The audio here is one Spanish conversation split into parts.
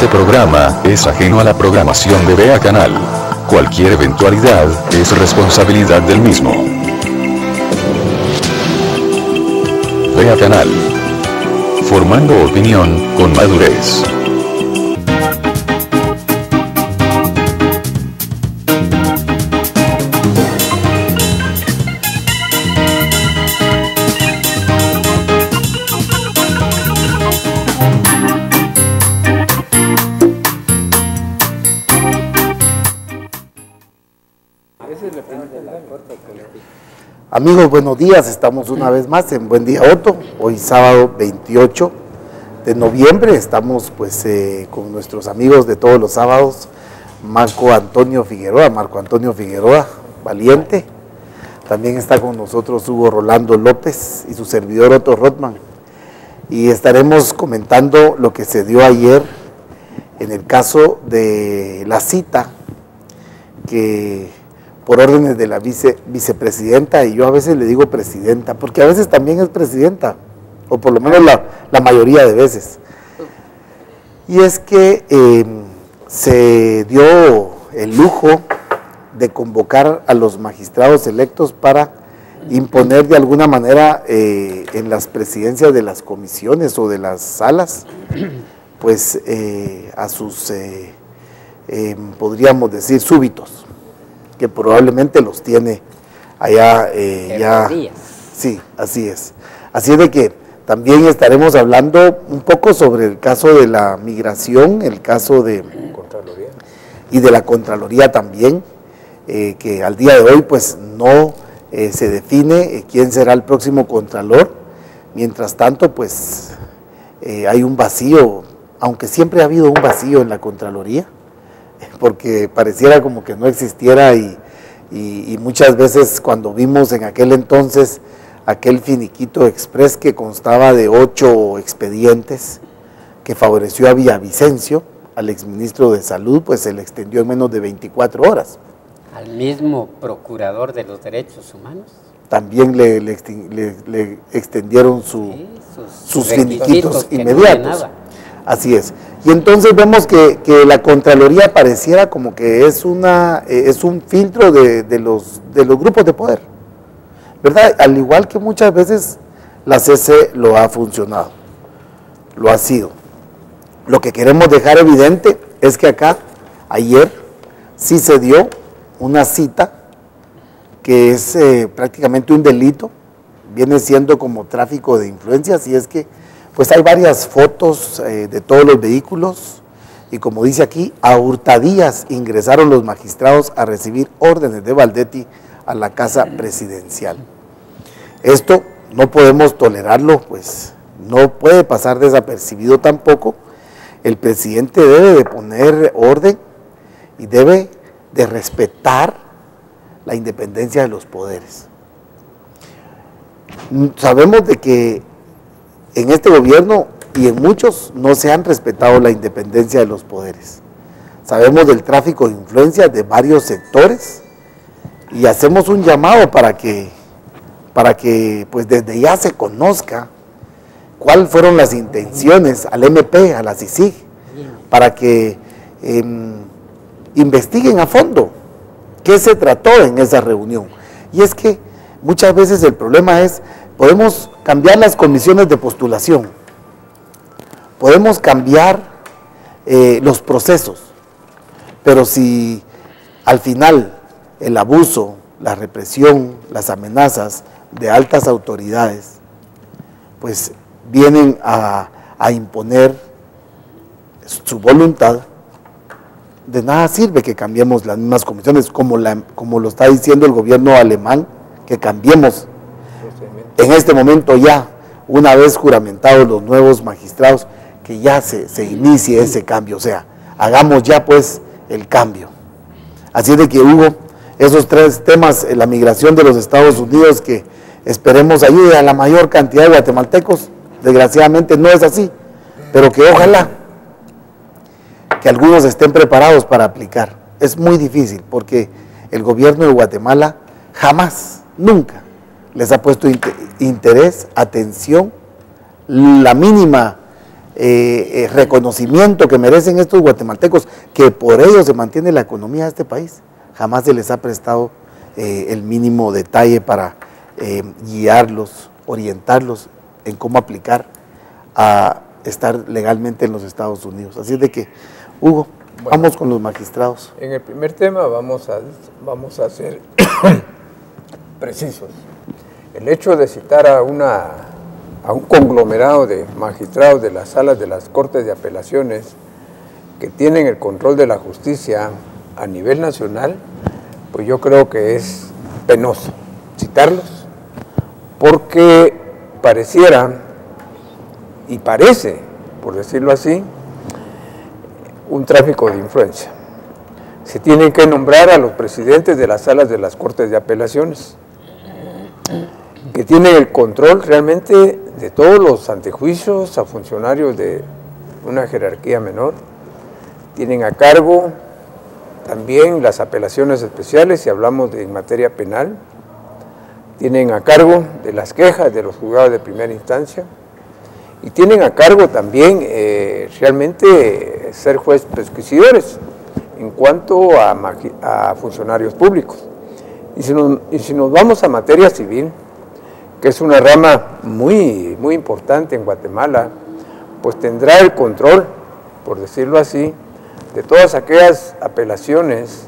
siguiente programa es ajeno a la programación de Vea Canal. Cualquier eventualidad es responsabilidad del mismo. Vea Canal. Formando opinión con madurez. Amigos, buenos días, estamos una vez más en Buen Día Otto, hoy sábado 28 de noviembre, estamos pues con nuestros amigos de todos los sábados, Marco Antonio Figueroa, valiente, también está con nosotros Hugo Rolando López y su servidor Otto Rothman, y estaremos comentando lo que se dio ayer en el caso de la cita que por órdenes de la vicepresidenta, y yo a veces le digo presidenta, porque a veces también es presidenta, o por lo menos la mayoría de veces. Y es que se dio el lujo de convocar a los magistrados electos para imponer de alguna manera en las presidencias de las comisiones o de las salas, pues a sus, podríamos decir, súbitos, que probablemente los tiene allá ya. Sí, así es. Así es de que también estaremos hablando un poco sobre el caso de la migración, el caso de Contraloría y de la Contraloría también, que al día de hoy pues no se define quién será el próximo Contralor. Mientras tanto pues hay un vacío, aunque siempre ha habido un vacío en la Contraloría, porque pareciera como que no existiera y muchas veces cuando vimos en aquel entonces aquel finiquito express que constaba de 8 expedientes que favoreció a Villavicencio, al exministro de Salud, pues se le extendió en menos de 24 horas. Al mismo procurador de los derechos humanos. También le extendieron sus finiquitos inmediatos. Así es. Y entonces vemos que la Contraloría pareciera como que es un filtro de los grupos de poder, ¿verdad? Al igual que muchas veces la CC lo ha funcionado, lo ha sido. Lo que queremos dejar evidente es que acá, ayer, sí se dio una cita que es prácticamente un delito, viene siendo como tráfico de influencias, y es que pues hay varias fotos de todos los vehículos y como dice aquí, a hurtadillas ingresaron los magistrados a recibir órdenes de Valdetti a la casa presidencial. Esto no podemos tolerarlo, pues no puede pasar desapercibido tampoco. El presidente debe de poner orden y debe de respetar la independencia de los poderes. Sabemos de que en este gobierno y en muchos no se han respetado la independencia de los poderes. Sabemos del tráfico de influencias de varios sectores y hacemos un llamado para que pues desde ya se conozca cuáles fueron las intenciones al MP, a la CICIG, para que investiguen a fondo qué se trató en esa reunión. Y es que muchas veces el problema es, podemos cambiar las condiciones de postulación, podemos cambiar los procesos, pero si al final el abuso, la represión, las amenazas de altas autoridades, pues vienen a imponer su voluntad, de nada sirve que cambiemos las mismas comisiones, como lo está diciendo el gobierno alemán, que cambiemos en este momento ya, una vez juramentados los nuevos magistrados, que ya se inicie ese cambio, o sea, hagamos ya pues el cambio. Así de que Hugo, esos 3 temas, la migración de los Estados Unidos, que esperemos ayude a la mayor cantidad de guatemaltecos, desgraciadamente no es así, pero que ojalá que algunos estén preparados para aplicar. Es muy difícil porque el gobierno de Guatemala jamás, nunca les ha puesto interés, atención, la mínima reconocimiento que merecen estos guatemaltecos, que por ellos se mantiene la economía de este país, jamás se les ha prestado el mínimo detalle para guiarlos, orientarlos en cómo aplicar a estar legalmente en los Estados Unidos. Así es de que, Hugo, bueno, vamos con los magistrados. En el primer tema vamos a ser precisos. El hecho de citar a un conglomerado de magistrados de las salas de las Cortes de Apelaciones que tienen el control de la justicia a nivel nacional, pues yo creo que es penoso citarlos, porque pareciera, y parece, por decirlo así, un tráfico de influencia. Se tienen que nombrar a los presidentes de las salas de las Cortes de Apelaciones, que tienen el control realmente de todos los antejuicios a funcionarios de una jerarquía menor. Tienen a cargo también las apelaciones especiales, si hablamos de en materia penal. Tienen a cargo de las quejas de los juzgados de primera instancia. Y tienen a cargo también realmente ser juez pesquisidores en cuanto a funcionarios públicos. Y si nos vamos a materia civil, que es una rama muy importante en Guatemala, pues tendrá el control, por decirlo así, de todas aquellas apelaciones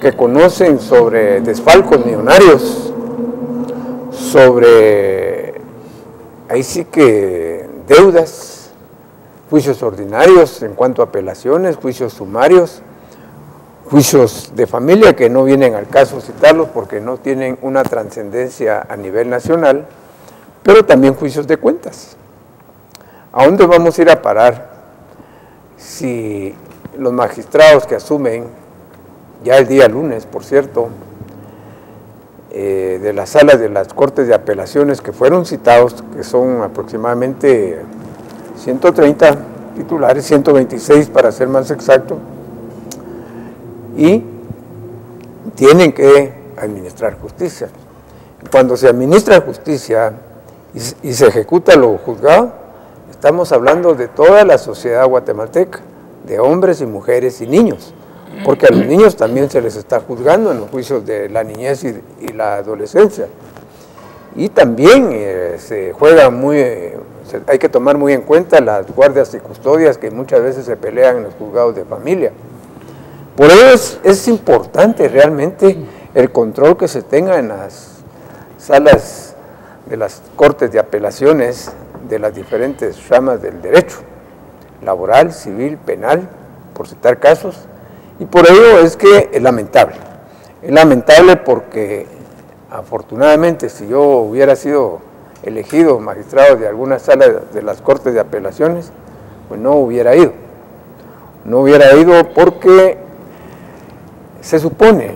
que conocen sobre desfalcos millonarios, sobre, ahí sí que deudas, juicios ordinarios en cuanto a apelaciones, juicios sumarios, juicios de familia que no vienen al caso citarlos porque no tienen una trascendencia a nivel nacional, pero también juicios de cuentas. ¿A dónde vamos a ir a parar si los magistrados que asumen, ya el día lunes, por cierto, de las salas de las Cortes de Apelaciones que fueron citados, que son aproximadamente 130 titulares, 126 para ser más exacto, y tienen que administrar justicia. Cuando se administra justicia y se ejecuta lo juzgado, estamos hablando de toda la sociedad guatemalteca, de hombres y mujeres y niños, porque a los niños también se les está juzgando en los juicios de la niñez y la adolescencia. Y también se juega hay que tomar muy en cuenta las guardias y custodias que muchas veces se pelean en los juzgados de familia. Por ello es importante realmente el control que se tenga en las salas de las Cortes de Apelaciones de las diferentes ramas del derecho, laboral, civil, penal, por citar casos, y por ello es que es lamentable porque afortunadamente si yo hubiera sido elegido magistrado de alguna sala de las Cortes de Apelaciones, pues no hubiera ido porque se supone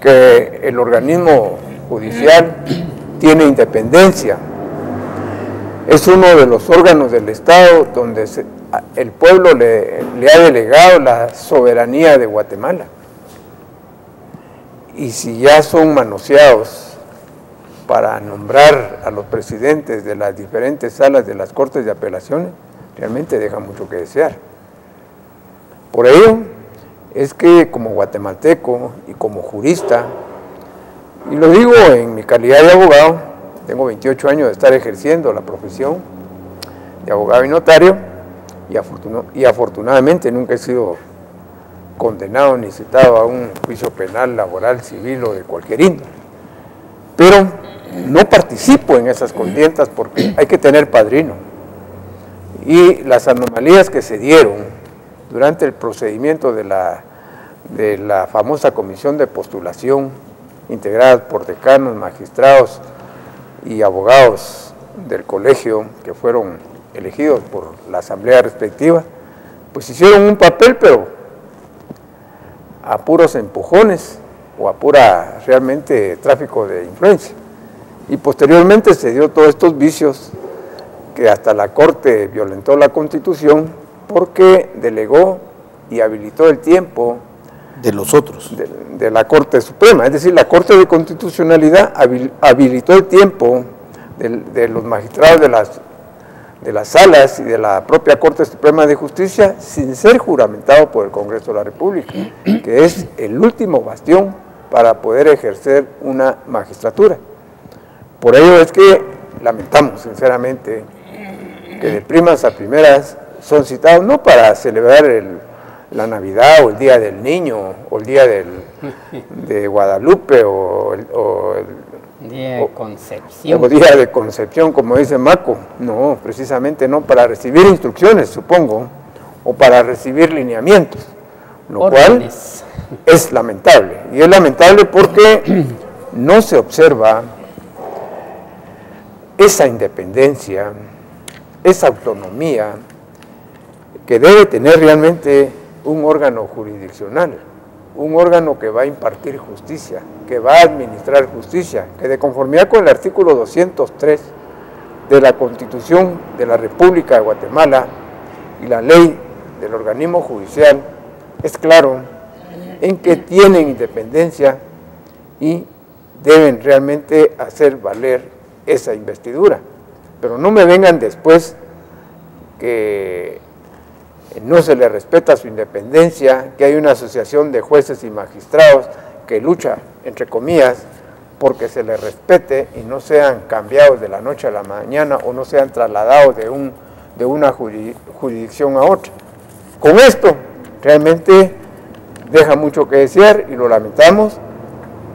que el organismo judicial tiene independencia, es uno de los órganos del Estado donde el pueblo le ha delegado la soberanía de Guatemala. Y si ya son manoseados para nombrar a los presidentes de las diferentes salas de las Cortes de Apelaciones, realmente deja mucho que desear. Por ello es que como guatemalteco y como jurista, y lo digo en mi calidad de abogado, tengo 28 años de estar ejerciendo la profesión de abogado y notario, y afortunadamente nunca he sido condenado ni citado a un juicio penal, laboral, civil o de cualquier índole. Pero no participo en esas contiendas porque hay que tener padrino. Y las anomalías que se dieron durante el procedimiento de la famosa comisión de postulación, integrada por decanos, magistrados y abogados del colegio que fueron elegidos por la asamblea respectiva, pues hicieron un papel, pero a puros empujones o a pura realmente tráfico de influencia. Y posteriormente se dio todos estos vicios que hasta la Corte violentó la Constitución porque delegó y habilitó el tiempo de los otros, de la Corte Suprema, es decir, la Corte de Constitucionalidad habilitó el tiempo de los magistrados de las salas y de la propia Corte Suprema de Justicia sin ser juramentado por el Congreso de la República, que es el último bastión para poder ejercer una magistratura. Por ello es que lamentamos sinceramente que de primas a primeras son citados no para celebrar la Navidad o el Día del Niño o el Día de Guadalupe o el Día de Concepción. O Día de Concepción, como dice Marco. No, precisamente no, para recibir instrucciones, supongo, o para recibir lineamientos, lo cual es lamentable. Y es lamentable porque no se observa esa independencia, esa autonomía que debe tener realmente un órgano jurisdiccional, un órgano que va a impartir justicia, que va a administrar justicia, que de conformidad con el artículo 203 de la Constitución de la República de Guatemala y la ley del organismo judicial, es claro en que tienen independencia y deben realmente hacer valer esa investidura. Pero no me vengan después que no se le respeta su independencia, que hay una asociación de jueces y magistrados que lucha, entre comillas, porque se les respete y no sean cambiados de la noche a la mañana o no sean trasladados de una jurisdicción a otra. Con esto realmente deja mucho que desear y lo lamentamos,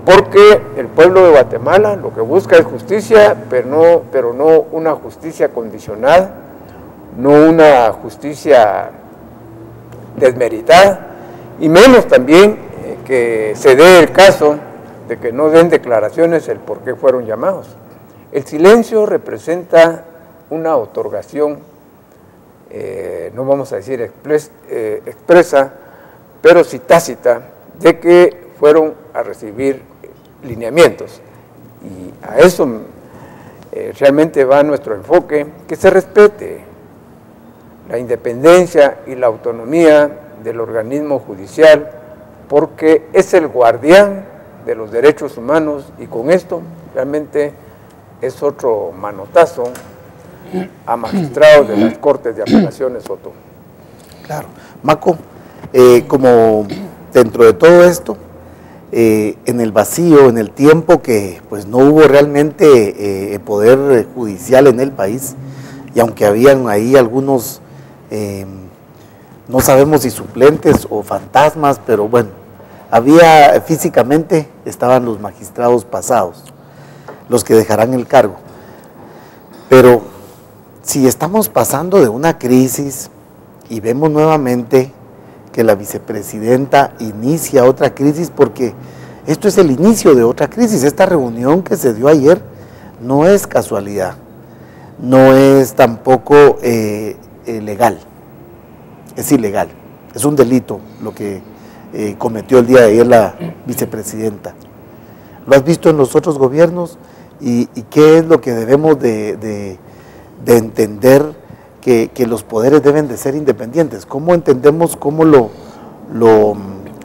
porque el pueblo de Guatemala lo que busca es justicia, pero no una justicia condicionada, no una justicia desmeritada, y menos también que se dé el caso de que no den declaraciones el por qué fueron llamados. El silencio representa una otorgación, no vamos a decir expresa, pero sí tácita, de que fueron a recibir lineamientos. Y a eso realmente va nuestro enfoque, que se respete la independencia y la autonomía del organismo judicial, porque es el guardián de los derechos humanos, y con esto realmente es otro manotazo a magistrados de las Cortes de Apelaciones, Soto. Claro. Maco, como dentro de todo esto, en el vacío, en el tiempo que pues no hubo realmente poder judicial en el país, y aunque habían ahí algunos, no sabemos si suplentes o fantasmas, pero bueno, había físicamente, estaban los magistrados pasados, los que dejarán el cargo. Pero si estamos pasando de una crisis y vemos nuevamente que la vicepresidenta inicia otra crisis, porque esto es el inicio de otra crisis. Esta reunión que se dio ayer no es casualidad, no es tampoco legal, es ilegal, es un delito lo que cometió el día de ayer la vicepresidenta. ¿Lo has visto en los otros gobiernos? ¿Y qué es lo que debemos de entender? Que los poderes deben de ser independientes. ¿Cómo entendemos, cómo lo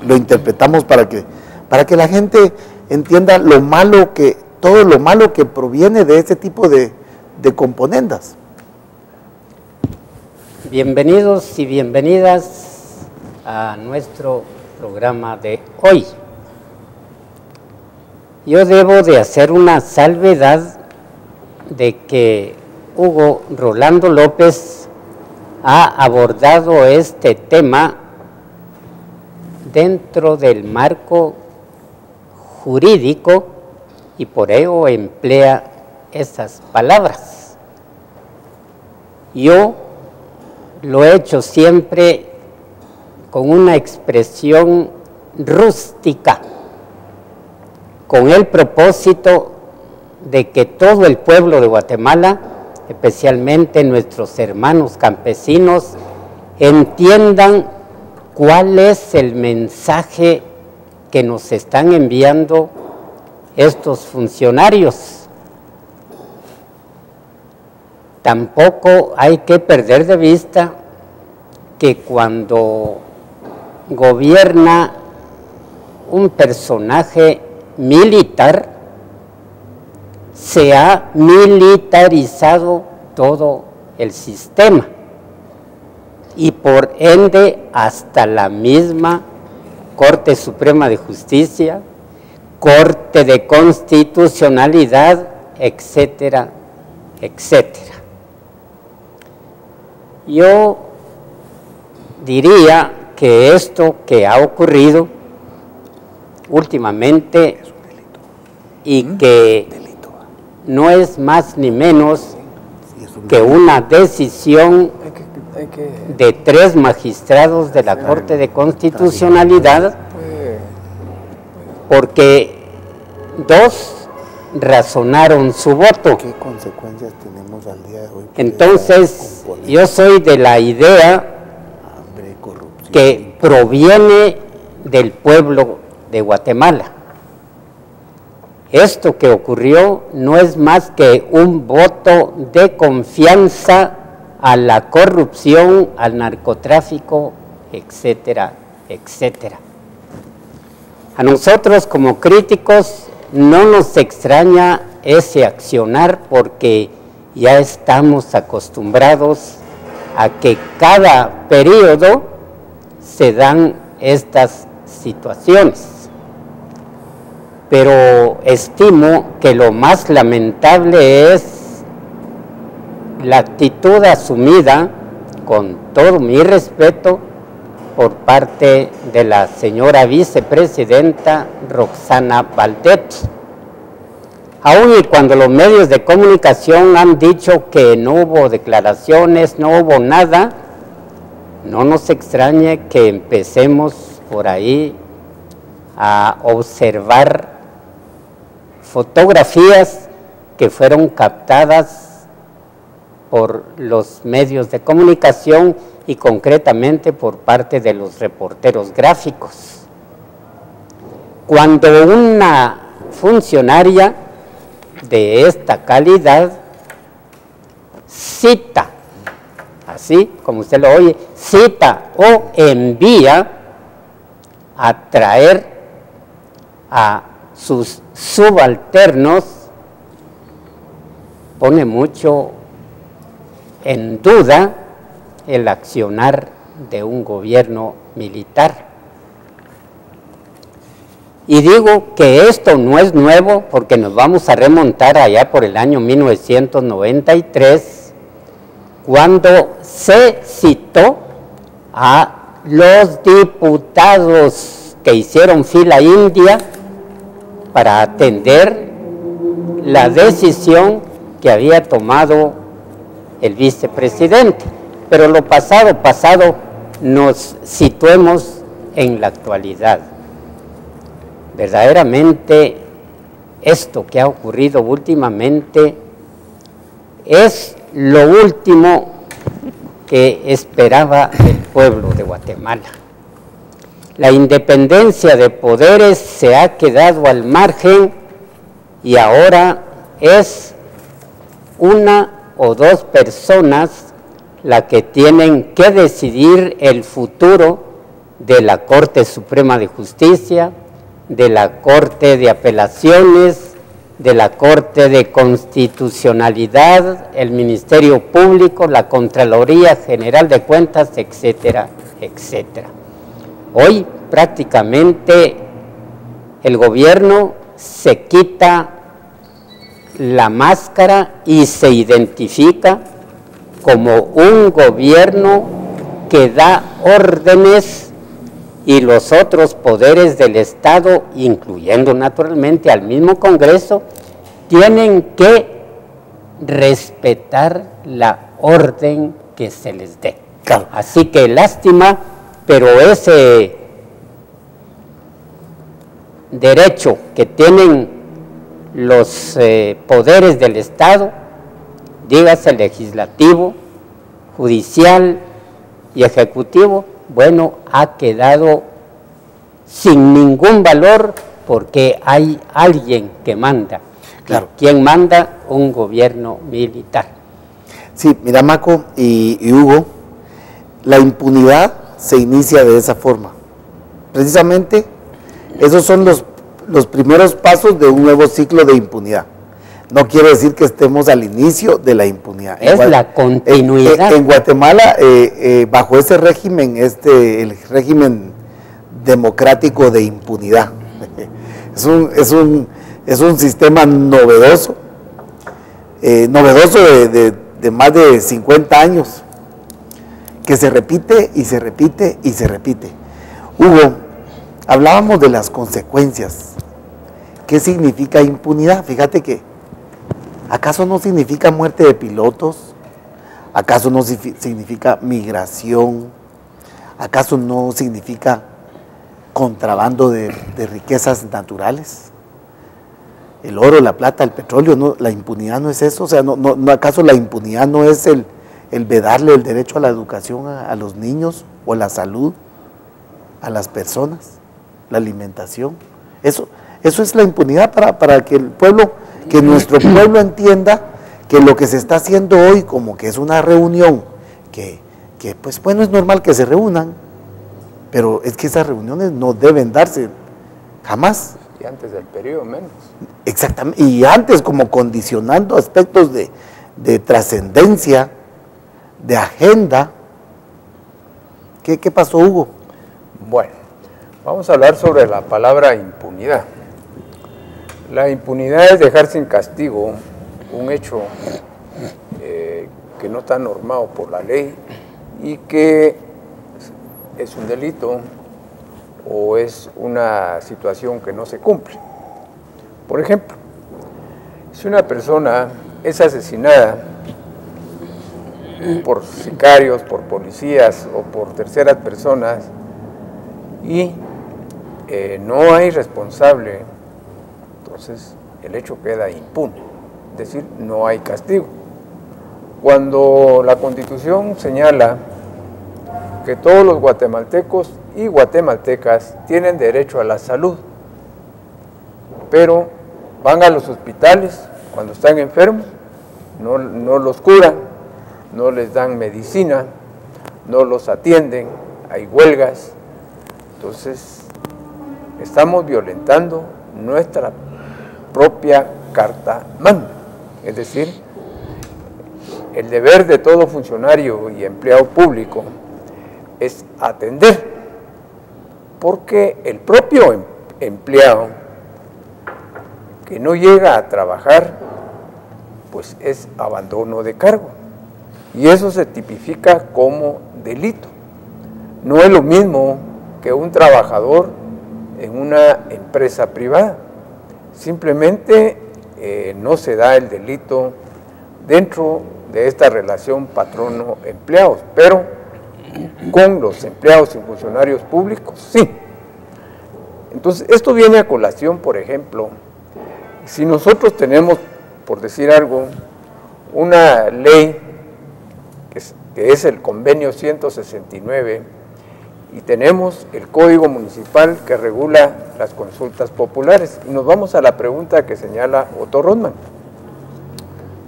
interpretamos para que la gente entienda todo lo malo que proviene de ese tipo de componendas? Bienvenidos y bienvenidas a nuestro programa de hoy. Yo debo de hacer una salvedad de que Hugo Rolando López ha abordado este tema dentro del marco jurídico y por ello emplea esas palabras. Yo lo he hecho siempre con una expresión rústica, con el propósito de que todo el pueblo de Guatemala, especialmente nuestros hermanos campesinos, entiendan cuál es el mensaje que nos están enviando estos funcionarios. Tampoco hay que perder de vista que cuando gobierna un personaje militar, se ha militarizado todo el sistema y por ende hasta la misma Corte Suprema de Justicia, Corte de Constitucionalidad, etcétera, etcétera. Yo diría que esto que ha ocurrido últimamente y que no es más ni menos que una decisión de 3 magistrados de la Corte de Constitucionalidad, porque 2 razonaron su voto. ¿Qué consecuencias tenemos al día de hoy? Entonces, yo soy de la idea que proviene del pueblo de Guatemala. Esto que ocurrió no es más que un voto de confianza a la corrupción, al narcotráfico, etcétera, etcétera. A nosotros como críticos no nos extraña ese accionar porque ya estamos acostumbrados a que cada periodo se dan estas situaciones. Pero estimo que lo más lamentable es la actitud asumida, con todo mi respeto, por parte de la señora vicepresidenta Roxana Valdetti. Aún y cuando los medios de comunicación han dicho que no hubo declaraciones, no hubo nada, no nos extrañe que empecemos por ahí a observar fotografías que fueron captadas por los medios de comunicación y concretamente por parte de los reporteros gráficos. Cuando una funcionaria de esta calidad cita, así como usted lo oye, cita o envía a traer a sus subalternos, pone mucho en duda el accionar de un gobierno militar. Y digo que esto no es nuevo porque nos vamos a remontar allá por el año 1993, cuando se citó a los diputados que hicieron fila india para atender la decisión que había tomado el vicepresidente. Pero lo pasado, pasado, nos situemos en la actualidad. Verdaderamente, esto que ha ocurrido últimamente es lo último que esperaba el pueblo de Guatemala. La independencia de poderes se ha quedado al margen y ahora es una o 2 personas la que tienen que decidir el futuro de la Corte Suprema de Justicia, de la Corte de Apelaciones, de la Corte de Constitucionalidad, el Ministerio Público, la Contraloría General de Cuentas, etcétera, etcétera. Hoy prácticamente el gobierno se quita la máscara y se identifica como un gobierno que da órdenes y los otros poderes del Estado, incluyendo naturalmente al mismo Congreso, tienen que respetar la orden que se les dé. Claro. Así que lástima, pero ese derecho que tienen los poderes del Estado, dígase legislativo, judicial y ejecutivo, bueno, ha quedado sin ningún valor porque hay alguien que manda. Claro. ¿Quién manda? Un gobierno militar. Sí, mira, Maco y Hugo, la impunidad se inicia de esa forma. Precisamente, esos son los primeros pasos de un nuevo ciclo de impunidad. no quiere decir que estemos al inicio de la impunidad. Es la continuidad. En Guatemala, bajo ese régimen, el régimen democrático de impunidad, es un sistema novedoso, de más de 50 años, que se repite y se repite y se repite. Hugo, hablábamos de las consecuencias. ¿Qué significa impunidad? Fíjate que, ¿acaso no significa muerte de pilotos? ¿Acaso no significa migración? ¿Acaso no significa contrabando de riquezas naturales? El oro, la plata, el petróleo, no, la impunidad no es eso. O sea, ¿acaso la impunidad no es el vedarle el derecho a la educación a los niños, o a la salud a las personas, la alimentación? Eso es la impunidad, para que el pueblo, que nuestro pueblo entienda que lo que se está haciendo hoy, como que es una reunión, que pues bueno, es normal que se reúnan, pero es que esas reuniones no deben darse jamás. Y antes del periodo menos. Exactamente, y antes, como condicionando aspectos de trascendencia, de agenda. ¿Qué pasó, Hugo? Bueno, vamos a hablar sobre la palabra impunidad. La impunidad es dejar sin castigo un hecho que no está normado por la ley y que es un delito o es una situación que no se cumple. Por ejemplo, si una persona es asesinada por sicarios, por policías o por terceras personas y no hay responsable, entonces el hecho queda impune, es decir, no hay castigo. Cuando la Constitución señala que todos los guatemaltecos y guatemaltecas tienen derecho a la salud, pero van a los hospitales cuando están enfermos, no los curan, no les dan medicina, no los atienden, hay huelgas. Entonces, estamos violentando nuestra propia Carta Magna, es decir, el deber de todo funcionario y empleado público es atender, porque el propio empleado que no llega a trabajar, pues es abandono de cargo, y eso se tipifica como delito. No es lo mismo que un trabajador en una empresa privada, simplemente no se da el delito dentro de esta relación patrono-empleados, pero con los empleados y funcionarios públicos, sí. Entonces, esto viene a colación, por ejemplo, si nosotros tenemos, por decir algo, una ley que es el convenio 169, y tenemos el Código Municipal que regula las consultas populares, y nos vamos a la pregunta que señala Otto Rothman.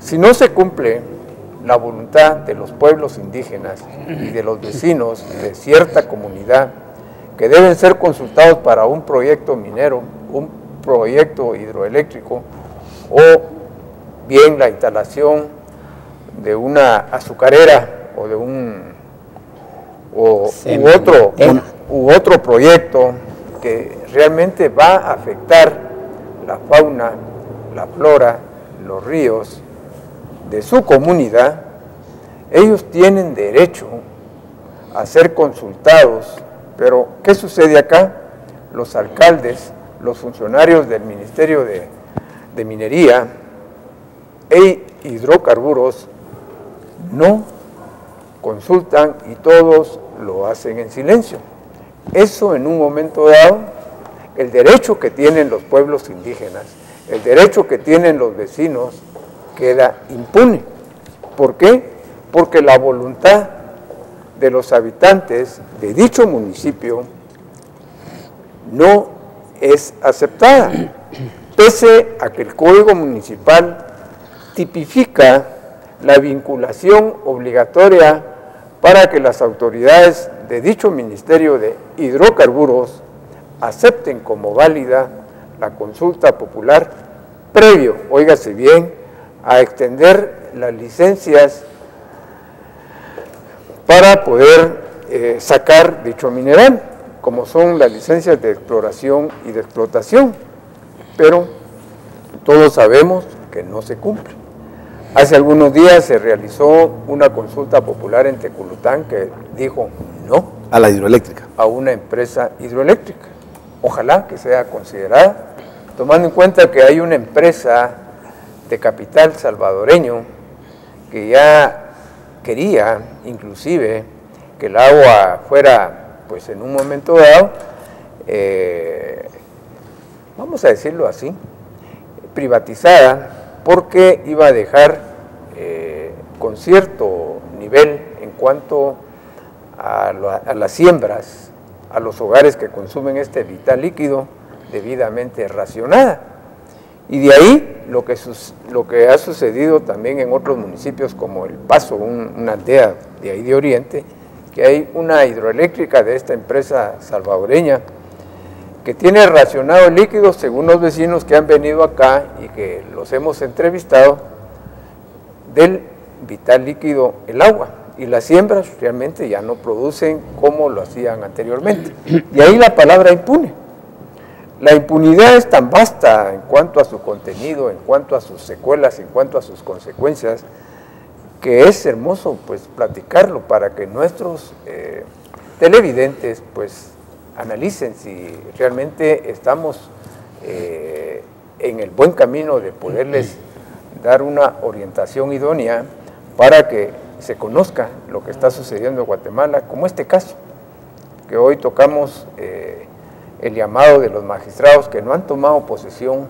Si no se cumple la voluntad de los pueblos indígenas y de los vecinos de cierta comunidad que deben ser consultados para un proyecto minero, un proyecto hidroeléctrico o bien la instalación de una azucarera o de u otro proyecto que realmente va a afectar la fauna, la flora, los ríos de su comunidad, ellos tienen derecho a ser consultados. Pero, ¿qué sucede acá? Los alcaldes, los funcionarios del Ministerio de Minería e Hidrocarburos no consultan y todos lo hacen en silencio. Eso, en un momento dado, el derecho que tienen los pueblos indígenas, el derecho que tienen los vecinos, queda impune. ¿Por qué? Porque la voluntad de los habitantes de dicho municipio no es aceptada, pese a que el Código Municipal tipifica la vinculación obligatoria para que las autoridades de dicho Ministerio de Hidrocarburos acepten como válida la consulta popular previo, óigase bien, a extender las licencias para poder sacar dicho mineral, como son las licencias de exploración y de explotación, pero todos sabemos que no se cumple. Hace algunos días se realizó una consulta popular en Teculután que dijo no a la hidroeléctrica, a una empresa hidroeléctrica. Ojalá que sea considerada, tomando en cuenta que hay una empresa de capital salvadoreño que ya quería inclusive que el agua fuera, pues en un momento dado, vamos a decirlo así, privatizada, porque iba a dejar con cierto nivel en cuanto a las siembras, a los hogares que consumen este vital líquido, debidamente racionada. Y de ahí lo que ha sucedido también en otros municipios como El Paso, una aldea de ahí de Oriente, que hay una hidroeléctrica de esta empresa salvadoreña que tiene racionado el líquido, según los vecinos que han venido acá y que los hemos entrevistado, del vital líquido el agua. Y las siembras realmente ya no producen como lo hacían anteriormente. Y ahí la palabra impune. La impunidad es tan vasta en cuanto a su contenido, en cuanto a sus secuelas, en cuanto a sus consecuencias, que es hermoso pues platicarlo para que nuestros televidentes pues analicen si realmente estamos en el buen camino de poderles dar una orientación idónea para que se conozca lo que está sucediendo en Guatemala, como este caso, que hoy tocamos el llamado de los magistrados que no han tomado posesión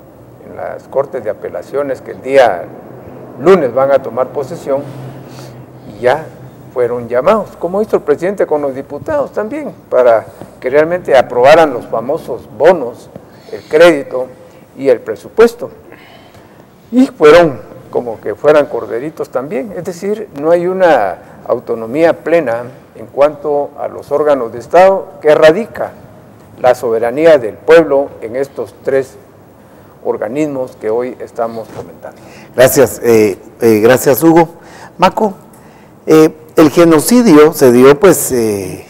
en las Cortes de Apelaciones, que el día lunes van a tomar posesión, y ya fueron llamados, como hizo el presidente con los diputados también, para que realmente aprobaran los famosos bonos, el crédito y el presupuesto. Y fueron como que fueran corderitos también, es decir, no hay una autonomía plena en cuanto a los órganos de Estado que radica la soberanía del pueblo en estos tres organismos que hoy estamos comentando. Gracias, gracias Hugo. Maco, el genocidio se dio pues de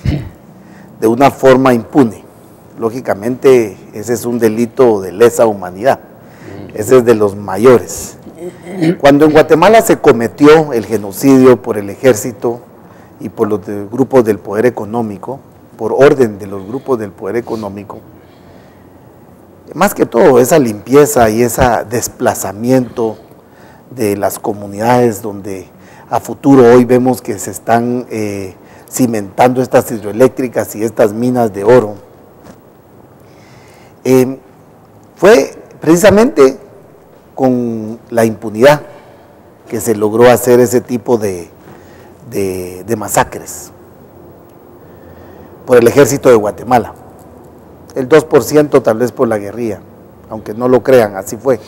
una forma impune. Lógicamente ese es un delito de lesa humanidad, ese es de los mayores. Cuando en Guatemala se cometió el genocidio por el ejército y por los grupos del poder económico, por orden de los grupos del poder económico, más que todo esa limpieza y ese desplazamiento de las comunidades donde a futuro hoy vemos que se están cimentando estas hidroeléctricas y estas minas de oro, fue precisamente con la impunidad que se logró hacer ese tipo de masacres por el ejército de Guatemala. El 2% tal vez por la guerrilla, aunque no lo crean, así fue,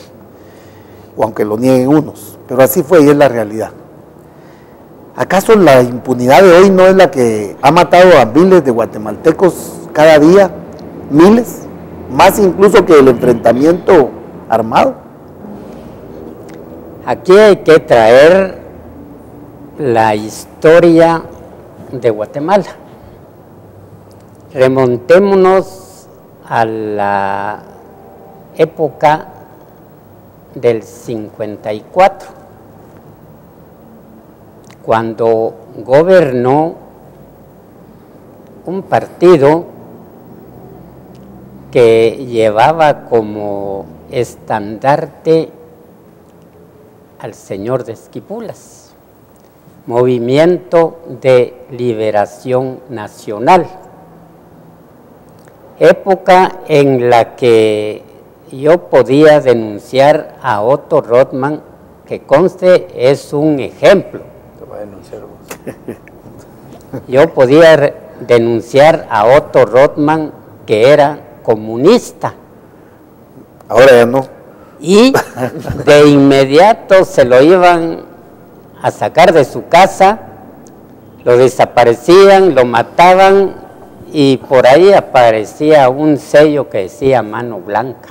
o aunque lo nieguen unos, pero así fue y es la realidad. ¿Acaso la impunidad de hoy no es la que ha matado a miles de guatemaltecos cada día? ¿Miles? Más incluso que el enfrentamiento armado. Aquí hay que traer la historia de Guatemala. Remontémonos a la época del 54, cuando gobernó un partido que llevaba como estandarte al señor de Esquipulas, Movimiento de Liberación Nacional, época en la que yo podía denunciar a Otto Rothman, que conste es un ejemplo. Yo podía denunciar a Otto Rothman, que era comunista. Ahora ya no. Y de inmediato se lo iban a sacar de su casa, lo desaparecían, lo mataban y por ahí aparecía un sello que decía mano blanca.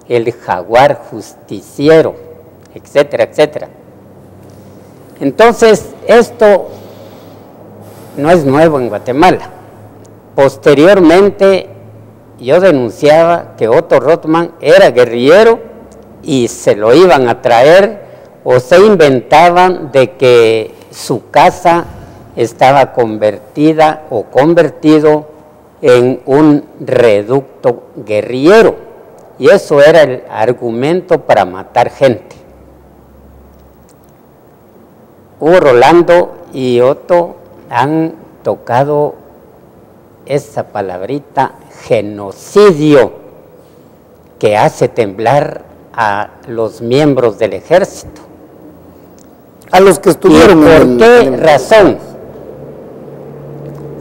el jaguar justiciero, etcétera, etcétera. Entonces, esto no es nuevo en Guatemala. Posteriormente, yo denunciaba que Otto Rothman era guerrillero y se lo iban a traer, o se inventaban de que su casa estaba convertida o convertido en un reducto guerrillero, y eso era el argumento para matar gente. Hugo Rolando y Otto han tocado esa palabrita genocidio, que hace temblar a los miembros del ejército. A los que estuvieron. ¿Y por qué razón?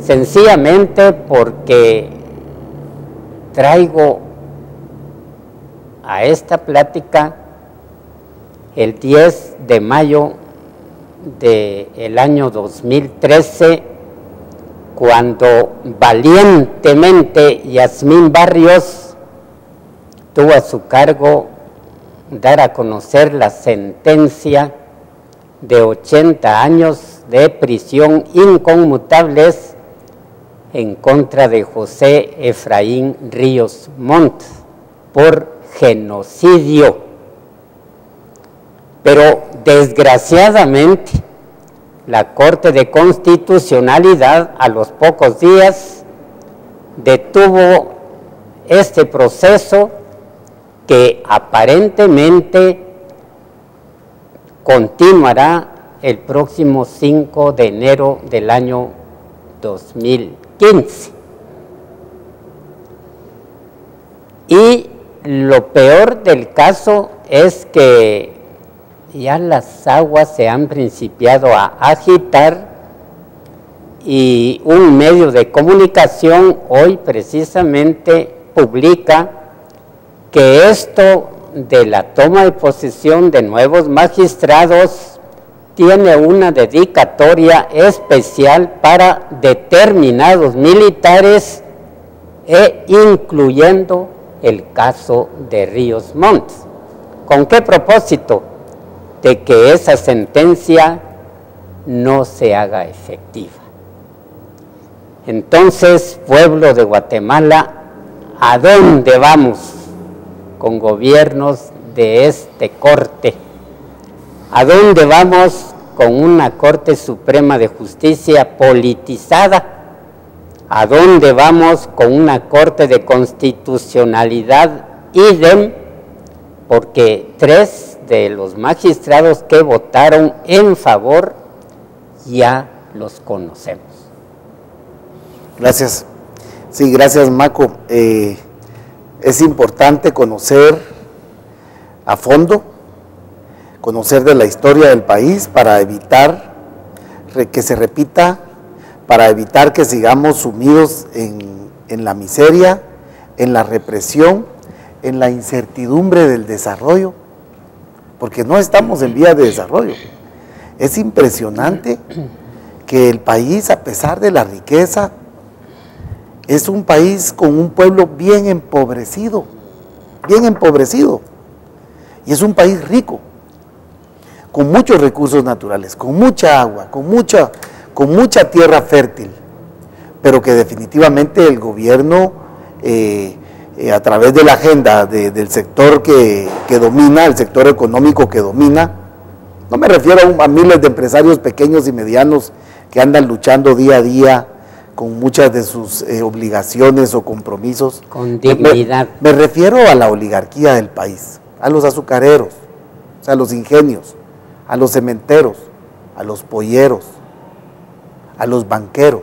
Sencillamente porque traigo a esta plática el 10 de mayo del año 2013, cuando valientemente Yasmín Barrios tuvo a su cargo dar a conocer la sentencia de 80 años de prisión inconmutables en contra de José Efraín Ríos Montt por genocidio. Pero desgraciadamente la Corte de Constitucionalidad a los pocos días detuvo este proceso, que aparentemente continuará el próximo 5 de enero del año 2015. Y lo peor del caso es que ya las aguas se han principiado a agitar, y un medio de comunicación hoy precisamente publica que esto de la toma de posesión de nuevos magistrados tiene una dedicatoria especial para determinados militares, incluyendo el caso de Ríos Montt. ¿Con qué propósito? De que esa sentencia no se haga efectiva. Entonces, pueblo de Guatemala, ¿a dónde vamos con gobiernos de este corte? ¿A dónde vamos con una Corte Suprema de Justicia politizada? ¿A dónde vamos con una Corte de Constitucionalidad idem? Porque 3 de los magistrados que votaron en favor ya los conocemos. Gracias. Sí, gracias, Maco. Es importante conocer a fondo, conocer de la historia del país para evitar que se repita, para evitar que sigamos sumidos en la miseria, en la represión, en la incertidumbre del desarrollo, porque no estamos en vías de desarrollo. Es impresionante que el país, a pesar de la riqueza, es un país con un pueblo bien empobrecido, y es un país rico, con muchos recursos naturales, con mucha agua, con mucha tierra fértil, pero que definitivamente el gobierno, a través de la agenda del sector que domina, el sector económico que domina, no me refiero a miles de empresarios pequeños y medianos que andan luchando día a día con muchas de sus obligaciones o compromisos. Con dignidad. Me refiero a la oligarquía del país, a los azucareros, a los ingenios, a los cementeros, a los polleros, a los banqueros,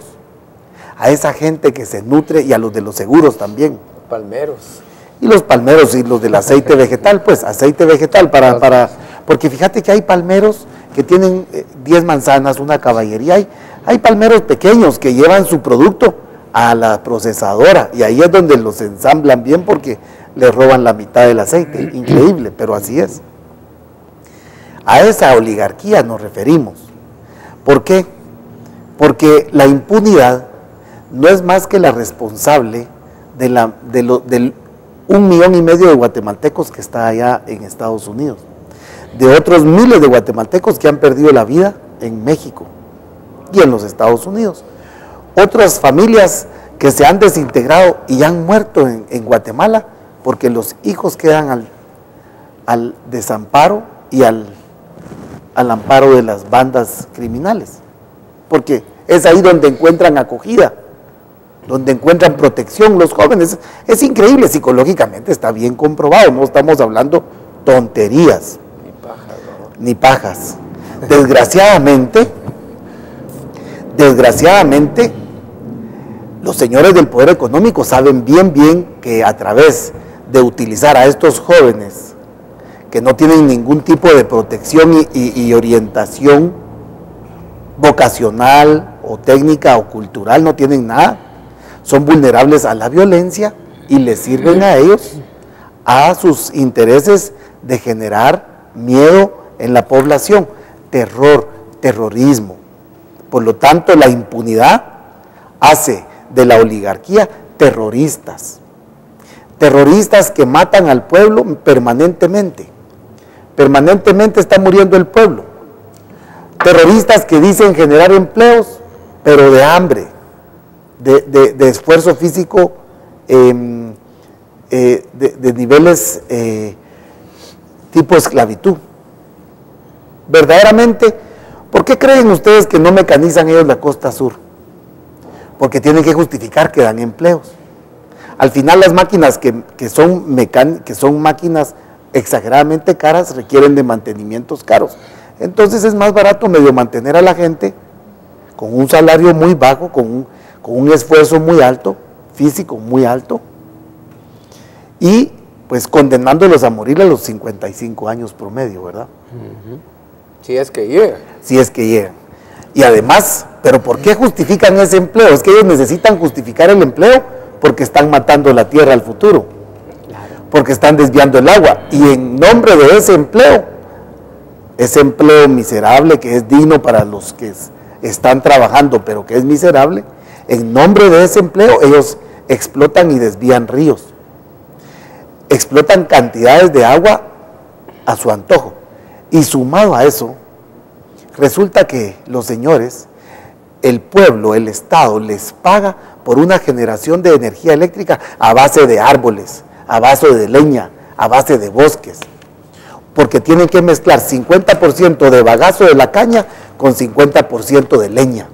a esa gente que se nutre, y a los de los seguros también. Palmeros. Y los palmeros y los del aceite vegetal, pues aceite vegetal porque fíjate que hay palmeros que tienen 10 manzanas, una caballería, hay palmeros pequeños que llevan su producto a la procesadora, y ahí es donde los ensamblan bien, porque les roban la mitad del aceite. Increíble, pero así es. A esa oligarquía nos referimos. ¿Por qué? Porque la impunidad no es más que la responsable del 1,5 millones de guatemaltecos que está allá en Estados Unidos, de otros miles de guatemaltecos que han perdido la vida en México y en los Estados Unidos, otras familias que se han desintegrado y han muerto en Guatemala porque los hijos quedan al desamparo y al amparo de las bandas criminales, porque es ahí donde encuentran acogida, donde encuentran protección los jóvenes. Es increíble, psicológicamente está bien comprobado, no estamos hablando tonterías, ni pajas. Desgraciadamente, los señores del poder económico saben bien que a través de utilizar a estos jóvenes que no tienen ningún tipo de protección y orientación vocacional o técnica o cultural, no tienen nada, son vulnerables a la violencia y les sirven a ellos, a sus intereses de generar miedo en la población, terror, terrorismo. Por lo tanto, la impunidad hace de la oligarquía terroristas que matan al pueblo permanentemente está muriendo el pueblo, terroristas que dicen generar empleos, pero de hambre, de esfuerzo físico, de niveles tipo esclavitud. Verdaderamente, ¿por qué creen ustedes que no mecanizan ellos la costa sur? Porque tienen que justificar que dan empleos. Al final las máquinas que son máquinas exageradamente caras requieren de mantenimientos caros. Entonces es más barato medio mantener a la gente con un salario muy bajo, con un esfuerzo muy alto, físico muy alto, y pues condenándolos a morir a los 55 años promedio, ¿verdad? Si es que llegan. Si es que llegan. Y además, ¿pero por qué justifican ese empleo? Es que ellos necesitan justificar el empleo porque están matando la tierra al futuro, porque están desviando el agua, y en nombre de ese empleo miserable que es digno para los que están trabajando, pero que es miserable, en nombre de ese empleo ellos explotan y desvían ríos, explotan cantidades de agua a su antojo, y sumado a eso, resulta que los señores, el pueblo, el Estado, les paga por una generación de energía eléctrica a base de árboles, a base de leña, a base de bosques, porque tienen que mezclar 50% de bagazo de la caña con 50% de leña.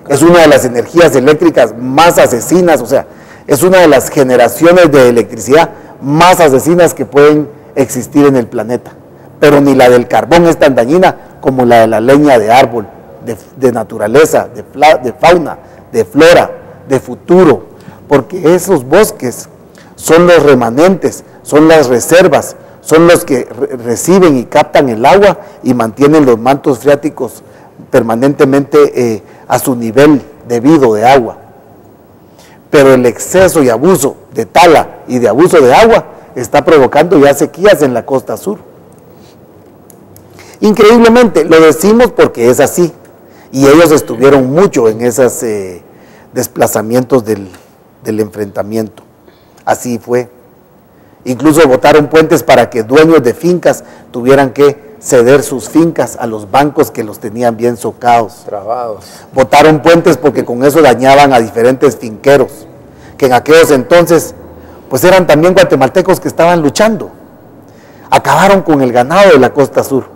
Es una de las energías eléctricas más asesinas, o sea, es una de las generaciones de electricidad más asesinas que pueden existir en el planeta. Pero ni la del carbón es tan dañina como la de la leña de árbol, de naturaleza, de fauna, de flora, de futuro, porque esos bosques son los remanentes, son las reservas, son los que reciben y captan el agua y mantienen los mantos freáticos permanentemente a su nivel debido de agua. Pero el exceso y abuso de tala y de abuso de agua está provocando ya sequías en la costa sur. Increíblemente, lo decimos porque es así, y ellos estuvieron mucho en esos desplazamientos del enfrentamiento. Así fue. Incluso botaron puentes para que dueños de fincas tuvieran que ceder sus fincas a los bancos que los tenían bien socados. Trabados. Botaron puentes porque con eso dañaban a diferentes finqueros, que en aquellos entonces pues eran también guatemaltecos que estaban luchando. Acabaron con el ganado de la costa sur,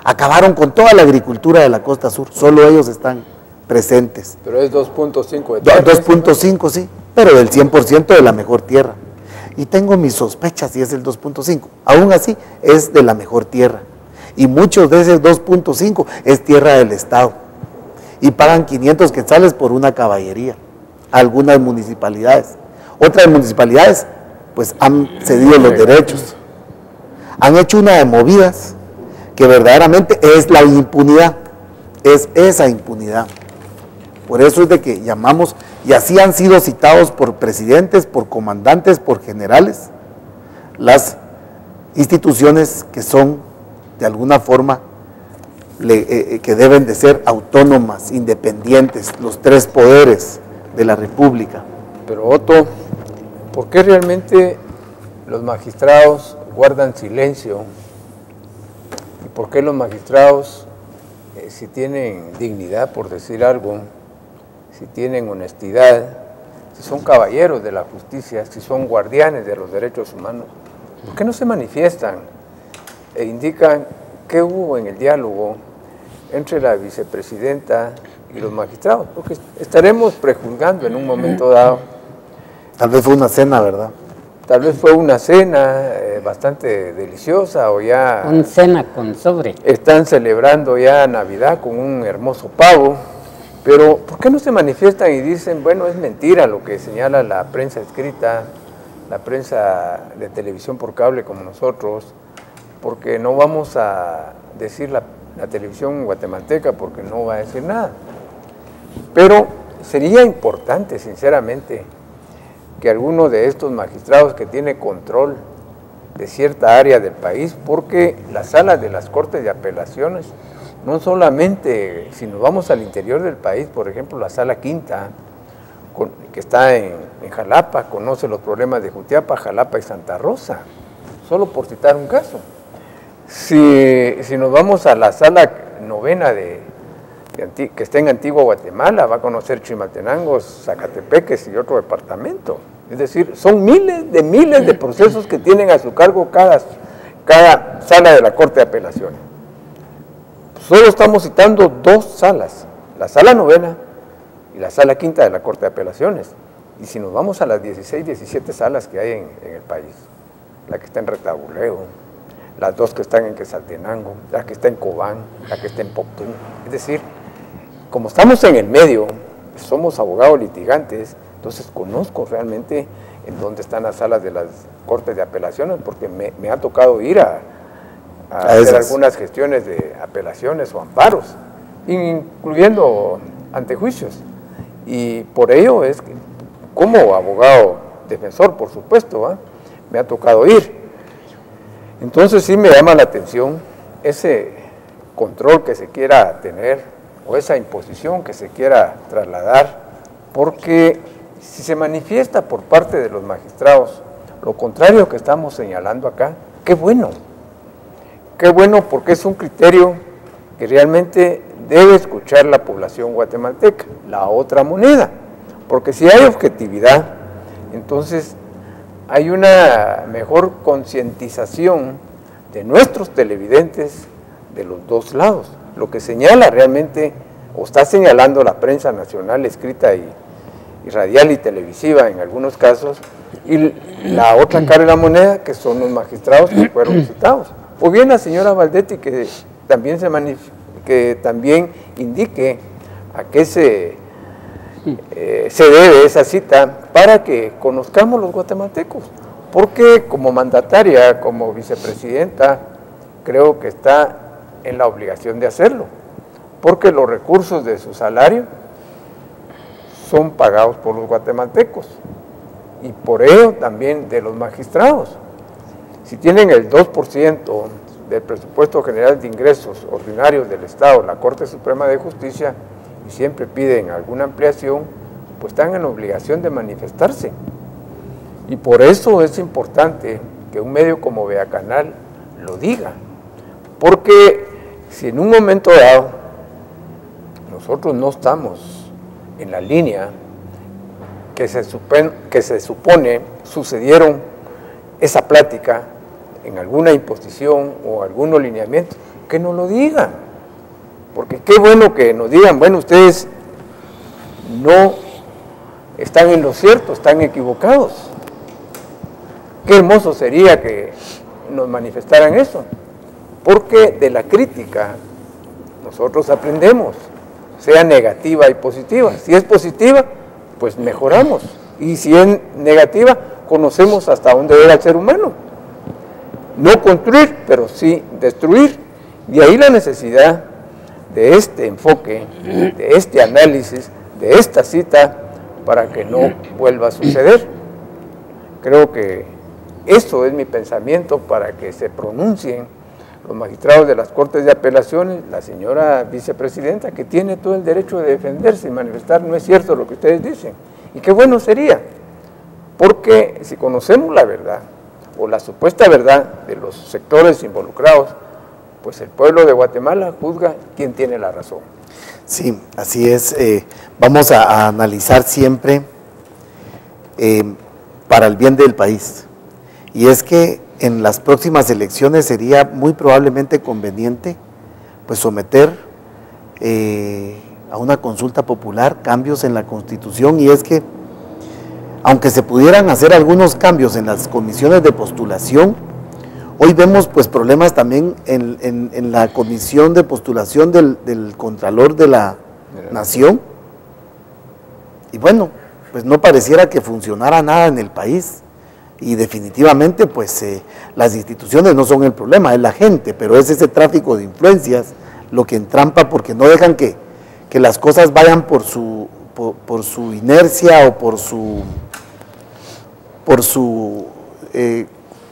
acabaron con toda la agricultura de la costa sur, solo ellos están presentes. Pero es 2.5 hectáreas. 2.5, sí, pero del 100% de la mejor tierra. Y tengo mis sospechas si es el 2.5. Aún así, es de la mejor tierra. Y muchos de ese 2.5 es tierra del Estado. Y pagan 500 quetzales por una caballería. Algunas municipalidades. Otras municipalidades, pues han cedido los derechos. Han hecho una de movidas que verdaderamente es la impunidad. Es esa impunidad. Por eso es de que llamamos, y así han sido citados por presidentes, por comandantes, por generales, las instituciones que son de alguna forma que deben de ser autónomas, independientes, los tres poderes de la República. Pero Otto, ¿por qué realmente los magistrados guardan silencio? ¿Y por qué los magistrados, si tienen dignidad, por decir algo, si tienen honestidad, si son caballeros de la justicia, si son guardianes de los derechos humanos, por qué no se manifiestan e indican qué hubo en el diálogo entre la vicepresidenta y los magistrados? Porque estaremos prejuzgando en un momento dado. Tal vez fue una cena, ¿verdad? Tal vez fue una cena bastante deliciosa o ya... Una cena con sobre. Están celebrando ya Navidad con un hermoso pavo, pero ¿por qué no se manifiestan y dicen, bueno, es mentira lo que señala la prensa escrita, la prensa de televisión por cable como nosotros, porque no vamos a decir la televisión guatemalteca porque no va a decir nada? Pero sería importante, sinceramente, que alguno de estos magistrados que tiene control de cierta área del país, porque las salas de las Cortes de Apelaciones, no solamente, si nos vamos al interior del país, por ejemplo, la Sala Quinta, que está en Jalapa, conoce los problemas de Jutiapa, Jalapa y Santa Rosa, solo por citar un caso. Si nos vamos a la Sala Novena que está en Antigua Guatemala, va a conocer Chimaltenango, Zacatepeques y otro departamento. Es decir, son miles de procesos que tienen a su cargo cada sala de la Corte de Apelaciones. Solo estamos citando dos salas, la Sala Novena y la Sala Quinta de la Corte de Apelaciones. Y si nos vamos a las 16, 17 salas que hay en el país, la que está en Retabuleo, las dos que están en Quetzaltenango, la que está en Cobán, la que está en Poctún. Es decir, como estamos en el medio, somos abogados litigantes, entonces conozco realmente en dónde están las salas de las Cortes de Apelaciones, porque me ha tocado ir a hacer algunas gestiones de apelaciones o amparos, incluyendo antejuicios. Y por ello es que, como abogado defensor, por supuesto, me ha tocado ir. Entonces sí me llama la atención ese control que se quiera tener o esa imposición que se quiera trasladar, porque si se manifiesta por parte de los magistrados lo contrario que estamos señalando acá, qué bueno porque es un criterio que realmente debe escuchar la población guatemalteca, la otra moneda, porque si hay objetividad, entonces hay una mejor concientización de nuestros televidentes de los dos lados. Lo que señala realmente, o está señalando la prensa nacional escrita y radial y televisiva en algunos casos, y la otra cara de la moneda, que son los magistrados que fueron citados. O bien la señora Valdetti, que también indique a qué se debe esa cita para que conozcamos los guatemaltecos, porque como mandataria, como vicepresidenta, creo que está en la obligación de hacerlo, porque los recursos de su salario son pagados por los guatemaltecos y por ello también de los magistrados. Si tienen el 2% del presupuesto general de ingresos ordinarios del Estado, la Corte Suprema de Justicia, y siempre piden alguna ampliación, pues están en la obligación de manifestarse. Y por eso es importante que un medio como Vea Canal lo diga, porque si en un momento dado nosotros no estamos en la línea que se supone sucedieron esa plática en alguna imposición o algún lineamiento, que nos lo digan, porque qué bueno que nos digan, bueno, ustedes no están en lo cierto, están equivocados. Qué hermoso sería que nos manifestaran eso, porque de la crítica nosotros aprendemos, sea negativa y positiva. Si es positiva, pues mejoramos, y si es negativa, conocemos hasta dónde llega el ser humano. No construir, pero sí destruir. Y ahí la necesidad de este enfoque, de este análisis, de esta cita, para que no vuelva a suceder. Creo que eso es mi pensamiento para que se pronuncien los magistrados de las Cortes de Apelaciones, la señora vicepresidenta, que tiene todo el derecho de defenderse y manifestar, no es cierto lo que ustedes dicen. Y qué bueno sería, Porque si conocemos la verdad, o la supuesta verdad de los sectores involucrados, pues el pueblo de Guatemala juzga quién tiene la razón. Sí, así es. Vamos a analizar siempre para el bien del país. Y es que en las próximas elecciones sería muy probablemente conveniente pues someter a una consulta popular cambios en la Constitución, y es que aunque se pudieran hacer algunos cambios en las comisiones de postulación, hoy vemos pues problemas también en la comisión de postulación del Contralor de la Nación, y bueno, pues no pareciera que funcionara nada en el país, y definitivamente pues las instituciones no son el problema, es la gente, pero es ese tráfico de influencias lo que entrampa, porque no dejan que las cosas vayan por su inercia o por su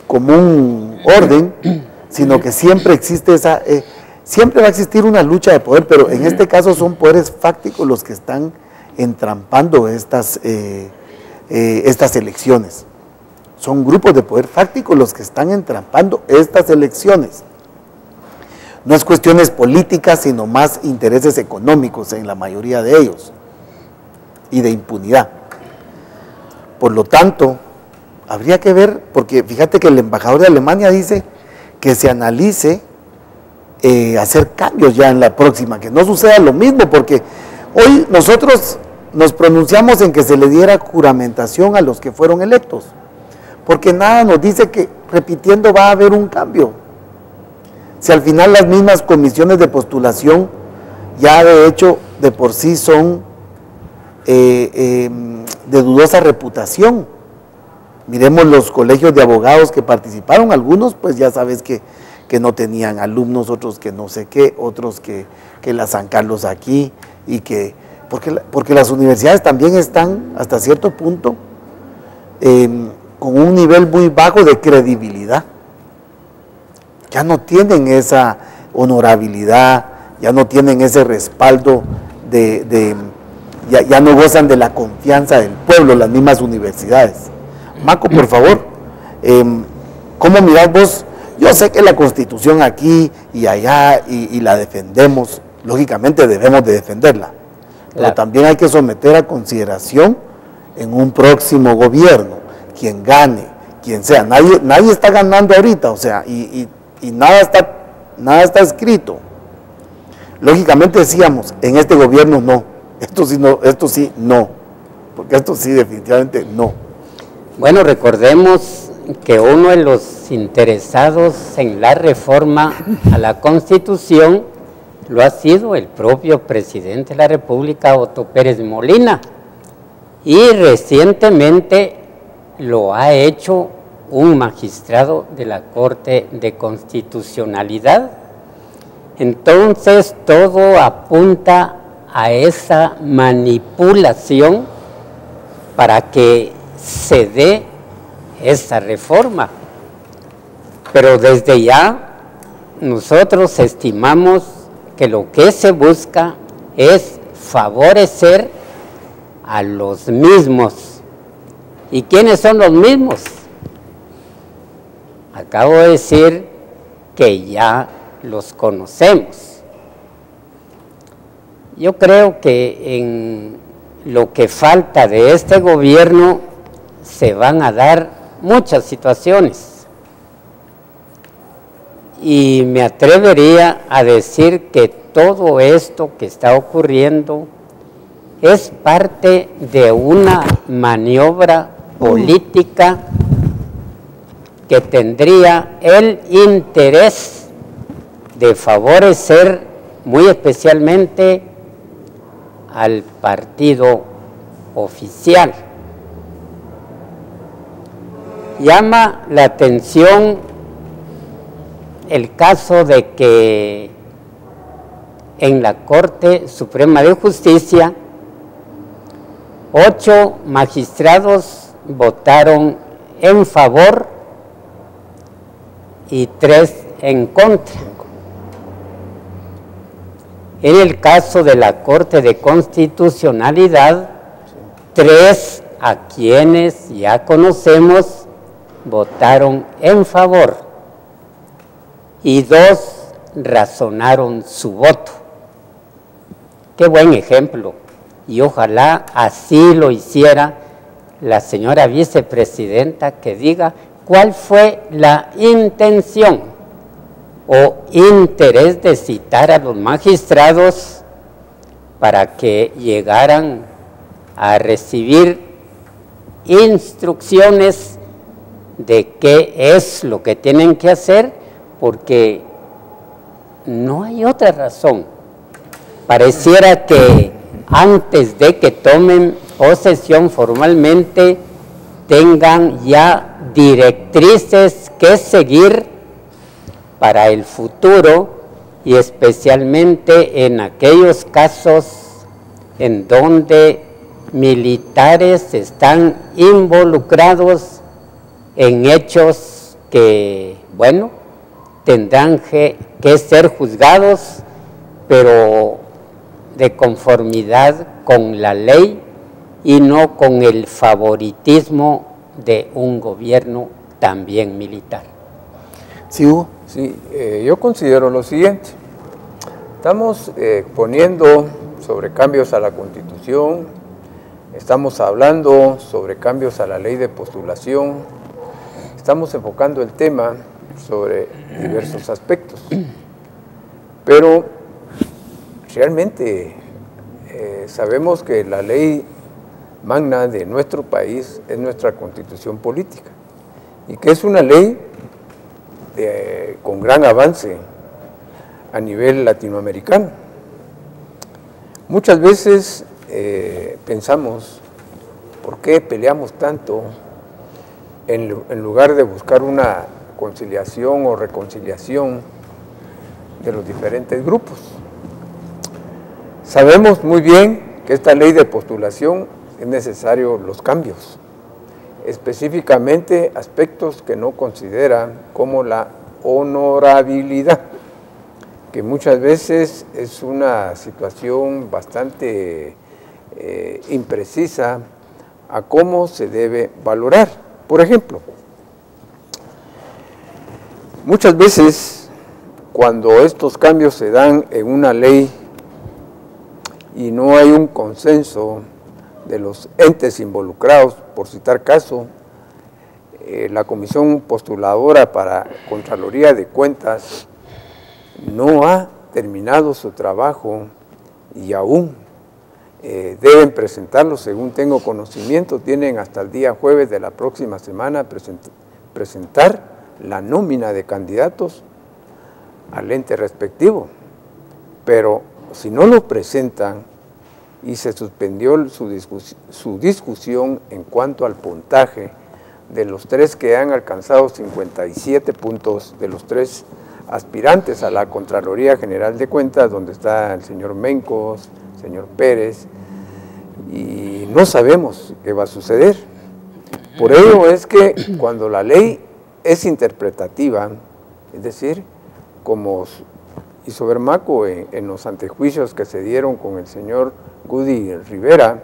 común orden, sino que siempre existe siempre va a existir una lucha de poder, pero en este caso son poderes fácticos los que están entrampando estas elecciones. Son grupos de poder fáctico los que están entrampando estas elecciones. No es cuestiones políticas, sino más intereses económicos en la mayoría de ellos, y de impunidad. Por lo tanto, habría que ver, porque fíjate que el embajador de Alemania dice que se analice hacer cambios ya en la próxima, que no suceda lo mismo, porque hoy nosotros nos pronunciamos en que se le diera juramentación a los que fueron electos, porque nada nos dice que repitiendo va a haber un cambio. Si al final las mismas comisiones de postulación ya de hecho de por sí son de dudosa reputación. Miremos los colegios de abogados que participaron, algunos pues ya sabes que no tenían alumnos, otros que no sé qué, otros que la San Carlos aquí, y que porque las universidades también están hasta cierto punto con un nivel muy bajo de credibilidad. Ya no tienen esa honorabilidad, ya no tienen ese respaldo ya no gozan de la confianza del pueblo, las mismas universidades. Maco, por favor, ¿cómo mirás vos? Yo sé que la Constitución aquí y allá y la defendemos, lógicamente debemos de defenderla, pero también hay que someter a consideración en un próximo gobierno, quien gane, quien sea. Nadie está ganando ahorita, o sea, y nada está escrito. Lógicamente decíamos, en este gobierno no, esto sí no, porque esto sí definitivamente no. Bueno, recordemos que uno de los interesados en la reforma a la Constitución lo ha sido el propio presidente de la República, Otto Pérez Molina, y recientemente lo ha hecho un magistrado de la Corte de Constitucionalidad. Entonces todo apunta a esa manipulación para que se dé esa reforma. Pero desde ya nosotros estimamos que lo que se busca es favorecer a los mismos. ¿Y quiénes son los mismos? Acabo de decir que ya los conocemos. Yo creo que en lo que falta de este gobierno se van a dar muchas situaciones. Y me atrevería a decir que todo esto que está ocurriendo es parte de una maniobra política que tendría el interés de favorecer muy especialmente al partido oficial. Llama la atención el caso de que en la Corte Suprema de Justicia 8 magistrados votaron en favor y 3 en contra. En el caso de la Corte de Constitucionalidad, 3 a quienes ya conocemos votaron en favor y 2 razonaron su voto. Qué buen ejemplo, y ojalá así lo hiciera la señora vicepresidenta, que diga cuál fue la intención o interés de citar a los magistrados para que llegaran a recibir instrucciones de qué es lo que tienen que hacer, porque no hay otra razón. Pareciera que antes de que tomen posesión formalmente, tengan ya directrices que seguir para el futuro, y especialmente en aquellos casos en donde militares están involucrados en hechos que, bueno, tendrán que ser juzgados, pero de conformidad con la ley y no con el favoritismo de un gobierno también militar. ¿Sí, Hugo? Sí, yo considero lo siguiente. Estamos poniendo sobre cambios a la Constitución, estamos hablando sobre cambios a la ley de postulación, estamos enfocando el tema sobre diversos aspectos, pero realmente sabemos que la ley magna de nuestro país es nuestra Constitución política, y que es una ley con gran avance a nivel latinoamericano. Muchas veces pensamos, ¿por qué peleamos tanto en lugar de buscar una conciliación o reconciliación de los diferentes grupos? Sabemos muy bien que esta ley de postulación es necesario los cambios, específicamente aspectos que no consideran como la honorabilidad, que muchas veces es una situación bastante imprecisa a cómo se debe valorar. Por ejemplo, muchas veces cuando estos cambios se dan en una ley y no hay un consenso de los entes involucrados, por citar caso, la Comisión Postuladora para Contraloría de Cuentas no ha terminado su trabajo y aún deben presentarlo, según tengo conocimiento, tienen hasta el día jueves de la próxima semana presentar la nómina de candidatos al ente respectivo, pero si no lo presentan y se suspendió su discusión en cuanto al puntaje de los 3 que han alcanzado 57 puntos, de los 3 aspirantes a la Contraloría General de Cuentas, donde está el señor Mencos, el señor Pérez, y no sabemos qué va a suceder. Por ello es que cuando la ley es interpretativa, es decir, como hizo Bermaco en los antejuicios que se dieron con el señor Gudy Rivera,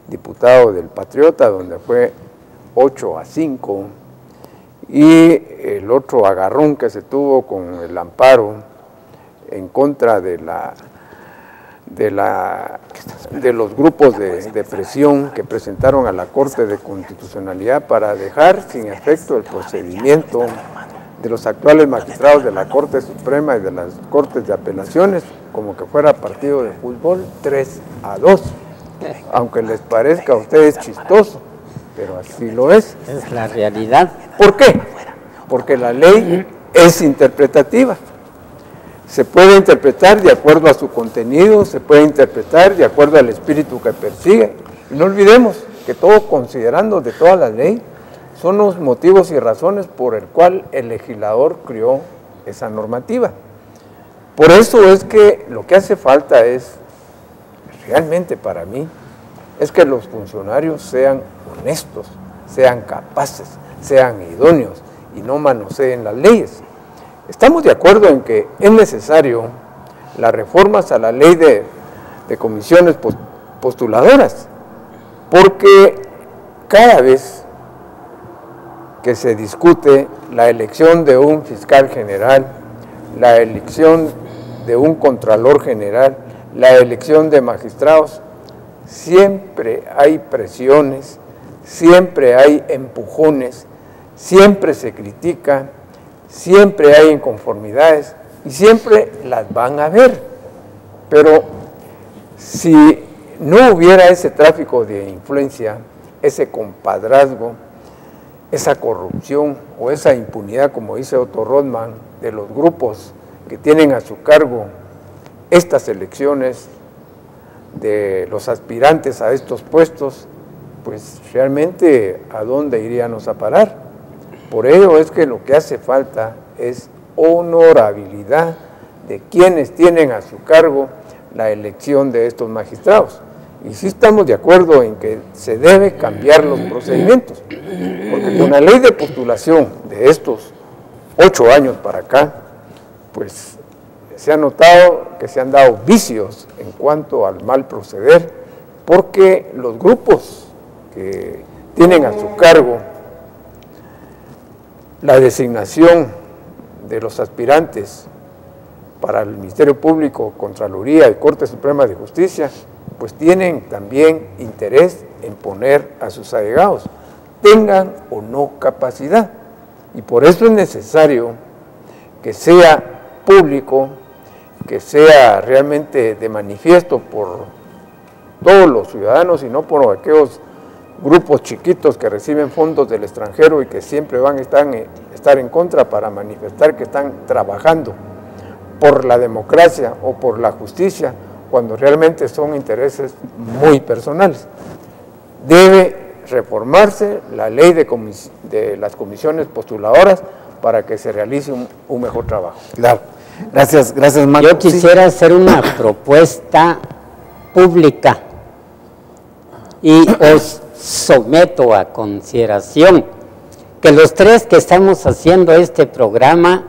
diputado del Patriota, donde fue 8-5, y el otro agarrón que se tuvo con el amparo en contra de los grupos de presión que presentaron a la Corte de Constitucionalidad para dejar sin efecto el procedimiento de los actuales magistrados de la Corte Suprema y de las Cortes de Apelaciones, como que fuera partido de fútbol, 3-2, aunque les parezca a ustedes chistoso, pero así lo es. Es la realidad. ¿Por qué? Porque la ley es interpretativa. Se puede interpretar de acuerdo a su contenido, se puede interpretar de acuerdo al espíritu que persigue. Y no olvidemos que todo, considerando de toda la ley, son los motivos y razones por el cual el legislador creó esa normativa. Por eso es que lo que hace falta es, realmente para mí, es que los funcionarios sean honestos, sean capaces, sean idóneos y no manoseen las leyes. Estamos de acuerdo en que es necesario las reformas a la ley de comisiones postuladoras, porque cada vez que se discute la elección de un fiscal general, la elección de un contralor general, la elección de magistrados, siempre hay presiones, siempre hay empujones, siempre se critica, siempre hay inconformidades y siempre las van a ver. Pero si no hubiera ese tráfico de influencia, ese compadrazgo, esa corrupción o esa impunidad, como dice Otto Rothman, de los grupos que tienen a su cargo estas elecciones, de los aspirantes a estos puestos, pues realmente ¿a dónde iríamos a parar? Por ello es que lo que hace falta es honorabilidad de quienes tienen a su cargo la elección de estos magistrados. Y sí estamos de acuerdo en que se debe cambiar los procedimientos, porque con la ley de postulación de estos 8 años para acá, pues se ha notado que se han dado vicios en cuanto al mal proceder, porque los grupos que tienen a su cargo la designación de los aspirantes para el Ministerio Público, Contraloría y Corte Suprema de Justicia, pues tienen también interés en poner a sus allegados, tengan o no capacidad. Y por eso es necesario que sea público, que sea realmente de manifiesto por todos los ciudadanos y no por aquellos grupos chiquitos que reciben fondos del extranjero y que siempre van a estar en contra para manifestar que están trabajando por la democracia o por la justicia, cuando realmente son intereses muy personales. Debe reformarse la ley de las comisiones postuladoras para que se realice un mejor trabajo. Claro. Gracias, Marco. Yo quisiera hacer una propuesta pública y os someto a consideración que los tres que estamos haciendo este programa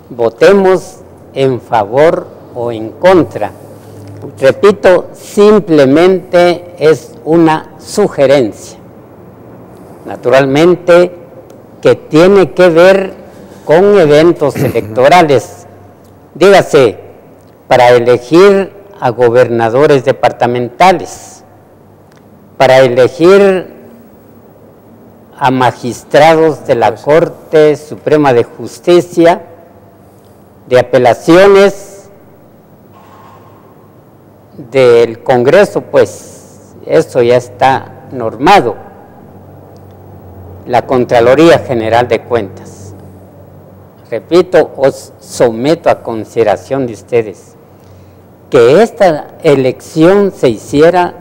votemos en favor o en contra. Repito, simplemente es una sugerencia, naturalmente que tiene que ver con eventos electorales, dígase, para elegir a gobernadores departamentales, para elegir a magistrados de la Corte Suprema de Justicia, de apelaciones, del Congreso, pues eso ya está normado, la Contraloría General de Cuentas. Repito, os someto a consideración de ustedes que esta elección se hiciera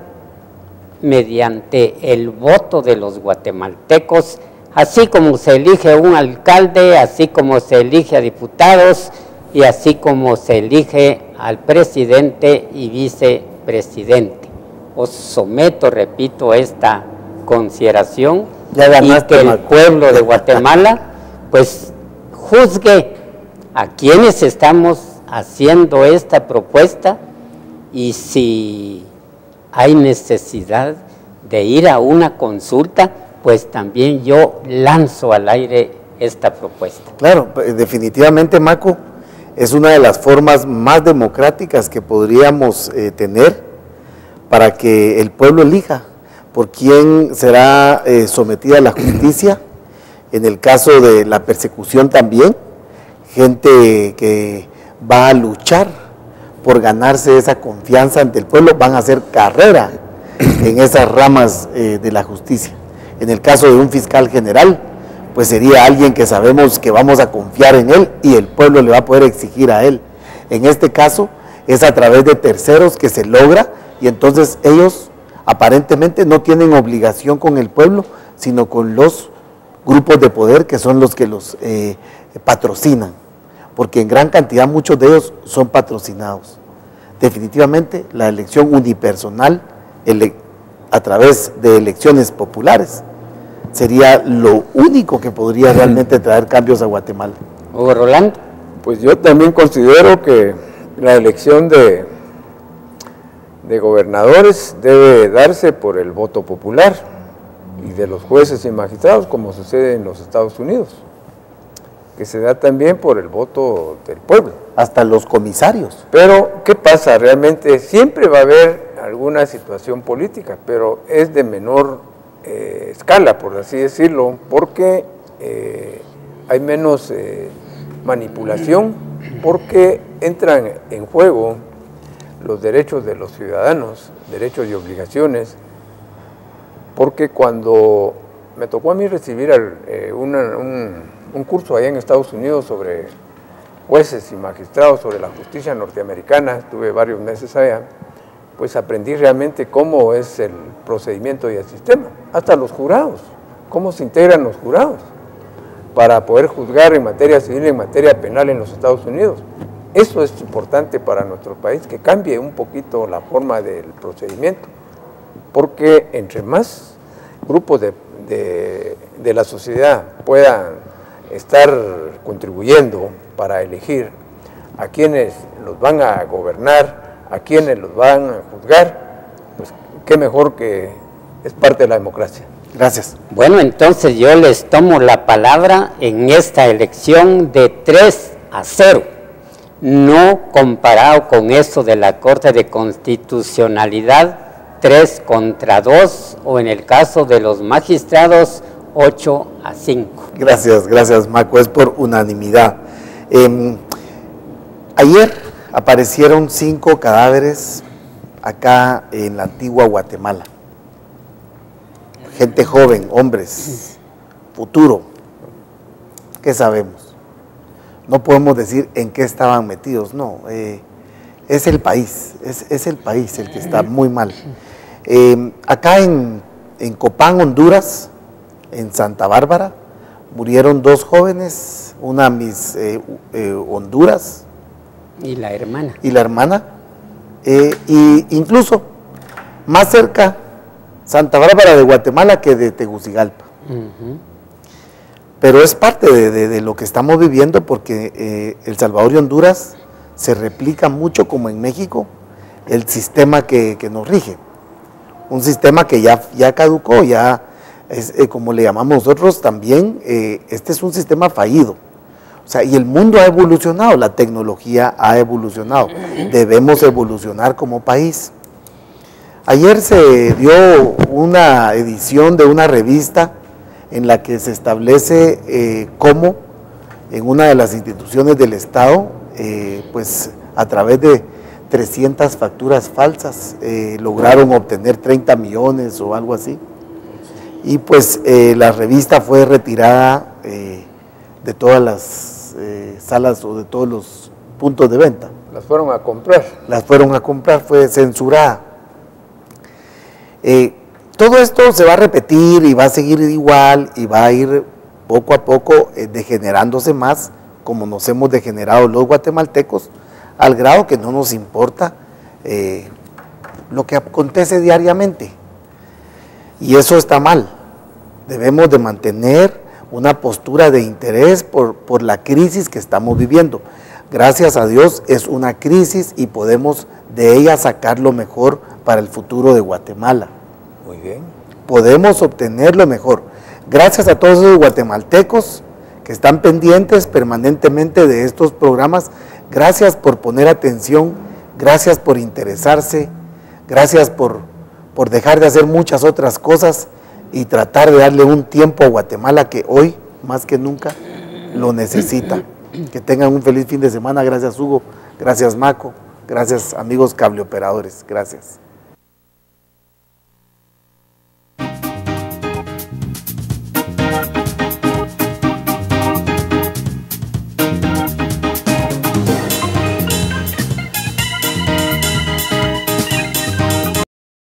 mediante el voto de los guatemaltecos, así como se elige un alcalde, así como se elige a diputados y así como se elige al presidente y vicepresidente. Os someto, repito, esta consideración y que el pueblo de Guatemala pues juzgue a quienes estamos haciendo esta propuesta y si hay necesidad de ir a una consulta, pues también yo lanzo al aire esta propuesta. Claro, definitivamente, Maco, es una de las formas más democráticas que podríamos tener para que el pueblo elija por quién será sometida a la justicia, en el caso de la persecución también, gente que va a luchar por ganarse esa confianza ante el pueblo, van a hacer carrera en esas ramas de la justicia. En el caso de un fiscal general, pues sería alguien que sabemos que vamos a confiar en él y el pueblo le va a poder exigir a él. En este caso es a través de terceros que se logra y entonces ellos aparentemente no tienen obligación con el pueblo, sino con los grupos de poder que son los que los patrocinan, porque en gran cantidad muchos de ellos son patrocinados. Definitivamente la elección unipersonal a través de elecciones populares sería lo único que podría realmente traer cambios a Guatemala. Hugo Rolando. Pues yo también considero que la elección de gobernadores debe darse por el voto popular y de los jueces y magistrados, como sucede en los Estados Unidos, que se da también por el voto del pueblo. Hasta los comisarios. Pero, ¿qué pasa? Realmente siempre va a haber alguna situación política, pero es de menor escala, por así decirlo, porque hay menos manipulación, porque entran en juego los derechos de los ciudadanos, derechos y obligaciones, porque cuando me tocó a mí recibir un curso allá en Estados Unidos sobre jueces y magistrados, sobre la justicia norteamericana, estuve varios meses allá, pues aprendí realmente cómo es el procedimiento y el sistema, hasta los jurados, cómo se integran los jurados para poder juzgar en materia civil y en materia penal en los Estados Unidos. Eso es importante para nuestro país, que cambie un poquito la forma del procedimiento, porque entre más grupos de la sociedad puedan estar contribuyendo para elegir a quienes los van a gobernar, a quienes los van a juzgar, pues qué mejor, que es parte de la democracia. Gracias. Bueno, entonces yo les tomo la palabra en esta elección de 3-0, no comparado con eso de la Corte de Constitucionalidad 3-2, o en el caso de los magistrados 8-5. Gracias, Maco, es por unanimidad. Ayer aparecieron 5 cadáveres acá en la antigua Guatemala. Gente joven, hombres, futuro. ¿Qué sabemos? No podemos decir en qué estaban metidos, no. Es el país, es el país el que está muy mal. Acá en Copán, Honduras, en Santa Bárbara, murieron 2 jóvenes, una Miss Honduras. Y la hermana. Y la hermana. Y incluso más cerca, Santa Bárbara de Guatemala que de Tegucigalpa. Pero es parte de lo que estamos viviendo, porque El Salvador y Honduras se replica mucho, como en México, el sistema que nos rige. Un sistema que ya caducó, ya es, como le llamamos nosotros también, este es un sistema fallido. O sea, y el mundo ha evolucionado, la tecnología ha evolucionado, debemos evolucionar como país. Ayer se dio una edición de una revista en la que se establece cómo en una de las instituciones del Estado, pues a través de 300 facturas falsas, lograron obtener 30 millones o algo así. Y pues la revista fue retirada de todas las salas o de todos los puntos de venta. Las fueron a comprar. Las fueron a comprar, fue censurada. Todo esto se va a repetir y va a seguir igual y va a ir poco a poco degenerándose más, como nos hemos degenerado los guatemaltecos, al grado que no nos importa lo que acontece diariamente. Y eso está mal. Debemos de mantener una postura de interés por la crisis que estamos viviendo. Gracias a Dios es una crisis y podemos de ella sacar lo mejor para el futuro de Guatemala. Muy bien. Podemos obtener lo mejor. Gracias a todos esos guatemaltecos que están pendientes permanentemente de estos programas. Gracias por poner atención, gracias por interesarse, gracias por dejar de hacer muchas otras cosas y tratar de darle un tiempo a Guatemala que hoy, más que nunca, lo necesita. Que tengan un feliz fin de semana. Gracias, Hugo. Gracias, Maco. Gracias, amigos cableoperadores. Gracias.